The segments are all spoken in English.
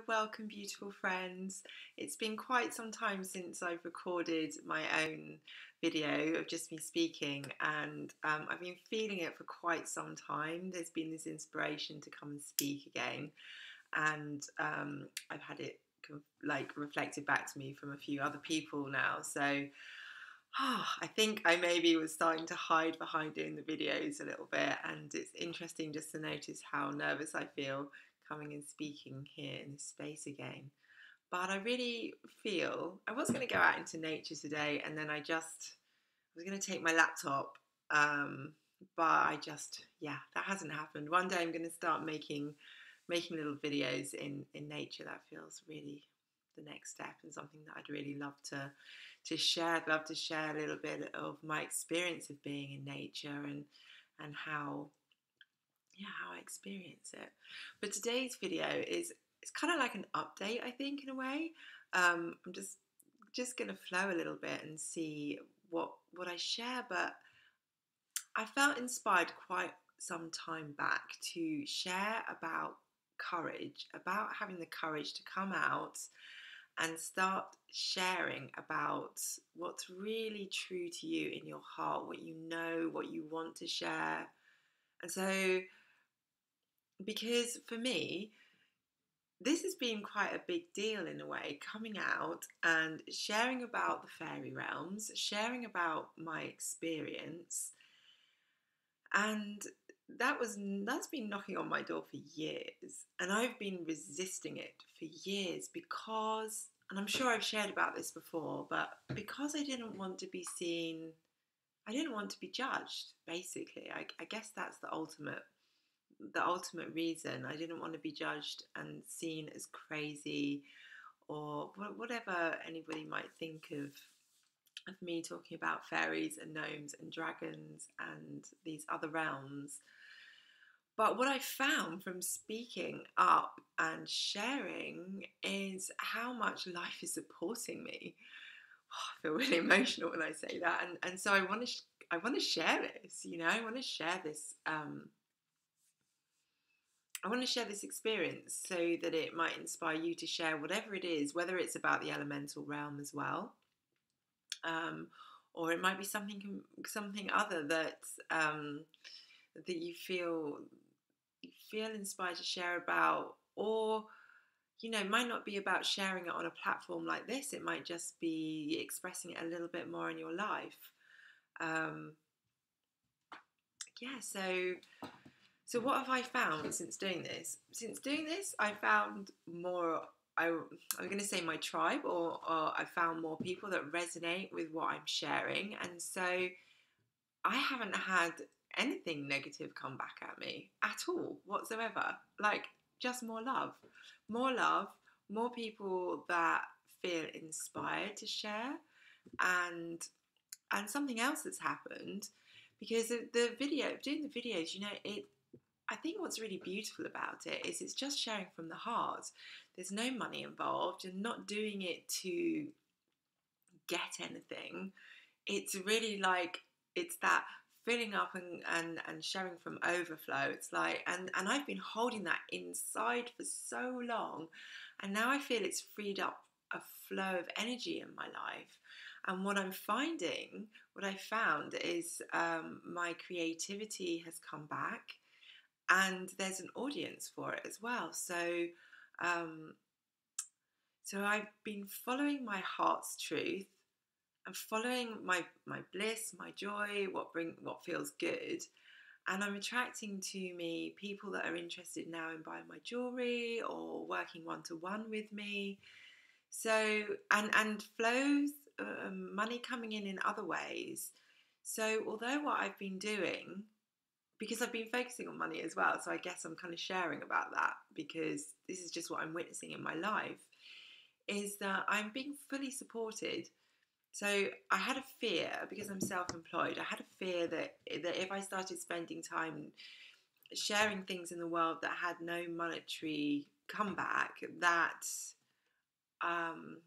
Welcome, beautiful friends. It's been quite some time since I've recorded my own video of just me speaking, and I've been feeling it for quite some time. There's been this inspiration to come and speak again, and I've had it like reflected back to me from a few other people now. So I think I maybe was starting to hide behind doing the videos a little bit, and it's interesting just to notice how nervous I feel coming and speaking here in this space again. But I really feel I was going to go out into nature today, and then I was going to take my laptop, um, but yeah, that hasn't happened. One day I'm going to start making little videos in nature. That feels really the next step and something that I'd really love to share. I'd love to share a little bit of my experience of being in nature and how I experience it. But today's video is it's kind of like an update, I think, in a way. I'm just gonna flow a little bit and see what I share, but I felt inspired quite some time back to share about courage, about having the courage to come out and start sharing about what's really true to you in your heart, what you know, what you want to share. And so, because for me, this has been quite a big deal in a way, coming out and sharing about the fairy realms, sharing about my experience. And that's been knocking on my door for years, and I've been resisting it for years because, and I'm sure I've shared about this before, but because I didn't want to be seen, I didn't want to be judged. Basically, I guess that's the ultimate reason. I didn't want to be judged and seen as crazy or whatever anybody might think of me talking about fairies and gnomes and dragons and these other realms. But what I found from speaking up and sharing is how much life is supporting me. I feel really emotional when I say that, and so I want to share this. I want to share this. I want to share this experience so that it might inspire you to share whatever it is, whether it's about the elemental realm as well, um, or it might be something other that you feel inspired to share about, or it might not be about sharing it on a platform like this. It might just be expressing it a little bit more in your life. Um, yeah. So what have I found since doing this? Since doing this, I found more. I'm going to say my tribe, or I found more people that resonate with what I'm sharing, and so I haven't had anything negative come back at me at all whatsoever. Like, just more love, more people that feel inspired to share, and something else that's happened because of the video, doing the videos. It. I think what's really beautiful about it is it's just sharing from the heart. There's no money involved. You're not doing it to get anything. It's really like it's that filling up and sharing from overflow. It's like, and I've been holding that inside for so long, and now I feel it's freed up a flow of energy in my life. And what I found is my creativity has come back, and there's an audience for it as well. Um, so I've been following my heart's truth. I'm following my bliss, my joy, what feels good, and I'm attracting to me people that are interested now in buying my jewelry or working one to one with me. So and flows, money coming in other ways. So although what I've been doing, because I've been focusing on money as well, so I guess I'm kind of sharing about that because this is just what I'm witnessing in my life, is that I'm being fully supported. So I had a fear because I'm self-employed. I had a fear that if I started spending time sharing things in the world that had no monetary comeback, um,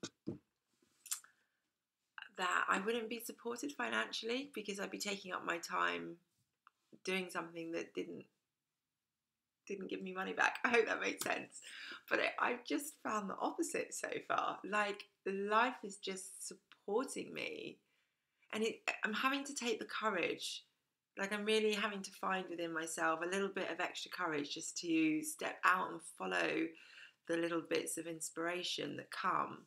that I wouldn't be supported financially because I'd be taking up my time doing something that didn't give me money back. I hope that makes sense. But I've just found the opposite so far. Like, life is just supporting me, and I'm having to take the courage. Like, I'm really having to find within myself a little bit of extra courage just to step out and follow the little bits of inspiration that come.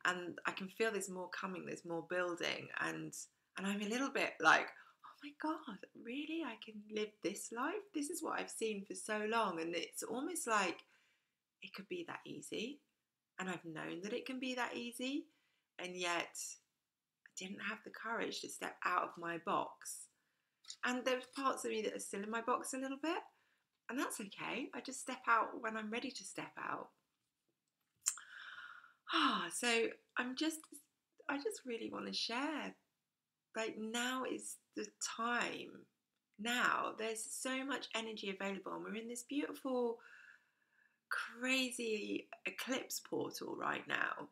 And I can feel there's more coming, there's more building, and I'm a little bit like, oh my God, really? I can live this life? This is what I've seen for so long. And it's almost like it could be that easy. And I've known that it can be that easy. And yet I didn't have the courage to step out of my box. And there's parts of me that are still in my box a little bit. And that's okay. I just step out when I'm ready to step out. So I just really want to share. Like, now is the time. Now there's so much energy available, and we're in this beautiful, crazy eclipse portal right now.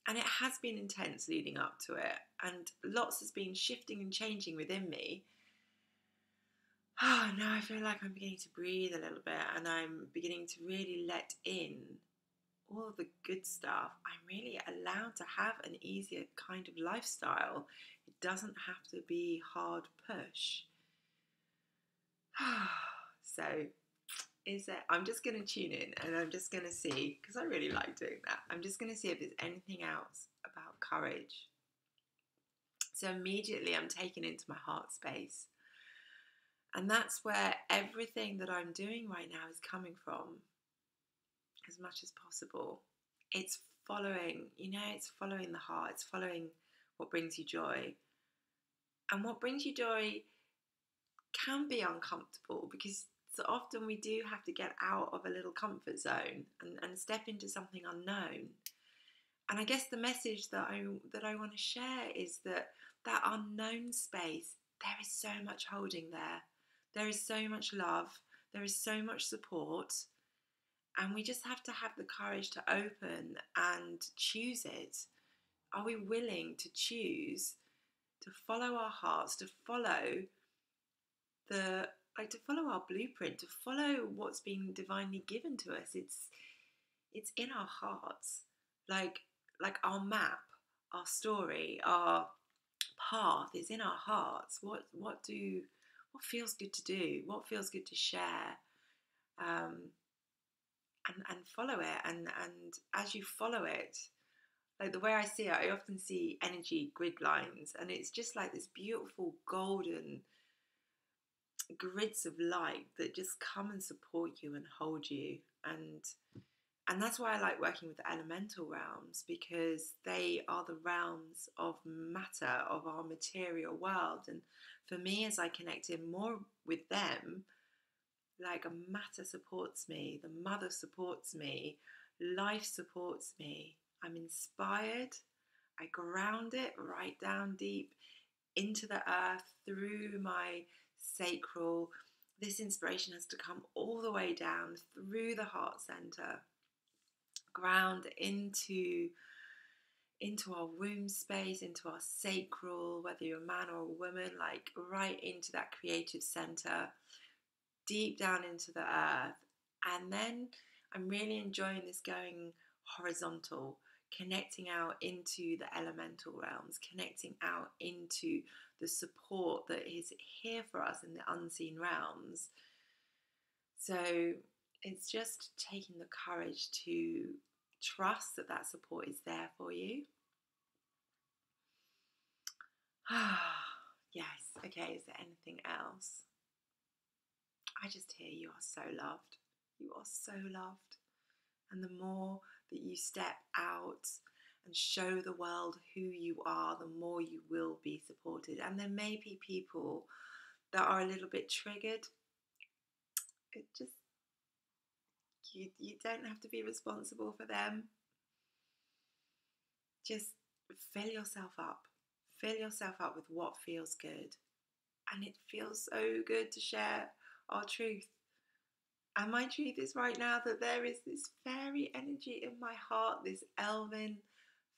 And it has been intense leading up to it, and lots has been shifting and changing within me. Now I feel like I'm beginning to breathe a little bit, and I'm beginning to really let in all the good stuff. I'm really allowed to have an easier kind of lifestyle. It doesn't have to be hard push. So I'm just going to tune in, and I'm just going to see, because I really like doing that. I'm just going to see if there's anything else about courage. So immediately I'm taken into my heart space. And that's where everything that I'm doing right now is coming from, as much as possible. It's following, it's following the heart. It's following what brings you joy. And what brings you joy can be uncomfortable, because so often we do have to get out of a little comfort zone and step into something unknown. And I guess the message that I want to share is that unknown space, there is so much holding there. There is so much love. There is so much support. And we just have to have the courage to open and choose it. Are we willing to choose to follow our hearts, to follow to follow our blueprint, to follow what's been divinely given to us? It's in our hearts. Like our map, our story, our path is in our hearts. What feels good to do? What feels good to share? And follow it. And as you follow it, like the way I see it, I often see energy grid lines, and it's just like this beautiful golden grids of light that just come and support you and hold you. And that's why I like working with the elemental realms, because they are the realms of matter, of our material world. And for me, as I connect in more with them, like a matter supports me, the mother supports me, life supports me. I'm inspired. I ground it right down deep into the earth through my sacral. This inspiration has to come all the way down through the heart center, ground into our womb space, into our sacral, whether you're a man or a woman, like right into that creative center, deep down into the earth. And then I'm really enjoying this going horizontal, connecting out into the elemental realms, connecting out into the support that is here for us in the unseen realms. So it's just taking the courage to trust that support is there for you. Yes. Okay, is there anything else? I just hear you are so loved. You are so loved. And the more that you step out and show the world who you are, the more you will be supported. And there may be people that are a little bit triggered. It just, you don't have to be responsible for them. Just fill yourself up. Fill yourself up with what feels good. And it feels so good to share our truth. And my truth is right now that there is this fairy energy in my heart, this elven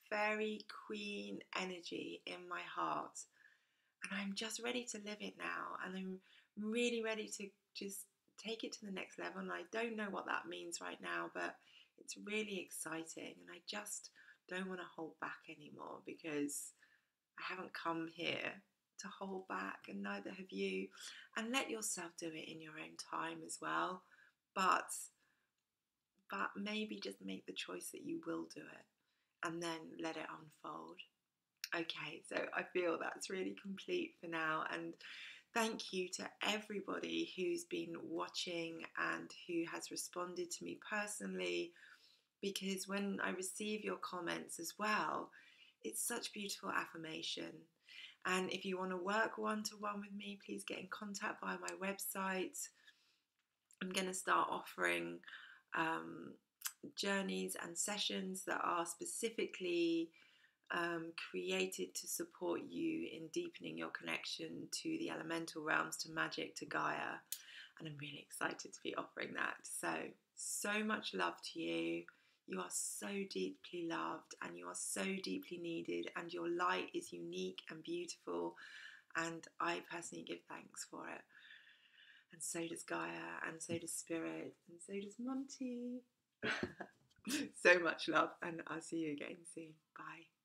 fairy queen energy in my heart. And I'm just ready to live it now. And I'm really ready to just take it to the next level. And I don't know what that means right now, but it's really exciting. And I just don't want to hold back anymore, because I haven't come here to hold back, and neither have you. And let yourself do it in your own time as well. But maybe just make the choice that you will do it, and then let it unfold. Okay, so I feel that's really complete for now. And thank you to everybody who's been watching and who has responded to me personally, because when I receive your comments as well, it's such beautiful affirmation. And if you want to work one-to-one with me, please get in contact via my website. I'm going to start offering journeys and sessions that are specifically created to support you in deepening your connection to the elemental realms, to magic, to Gaia. And I'm really excited to be offering that. So much love to you. You are so deeply loved, and you are so deeply needed, and your light is unique and beautiful, and I personally give thanks for it. And so does Gaia, and so does Spirit, and so does Monty. So much love, and I'll see you again soon. Bye.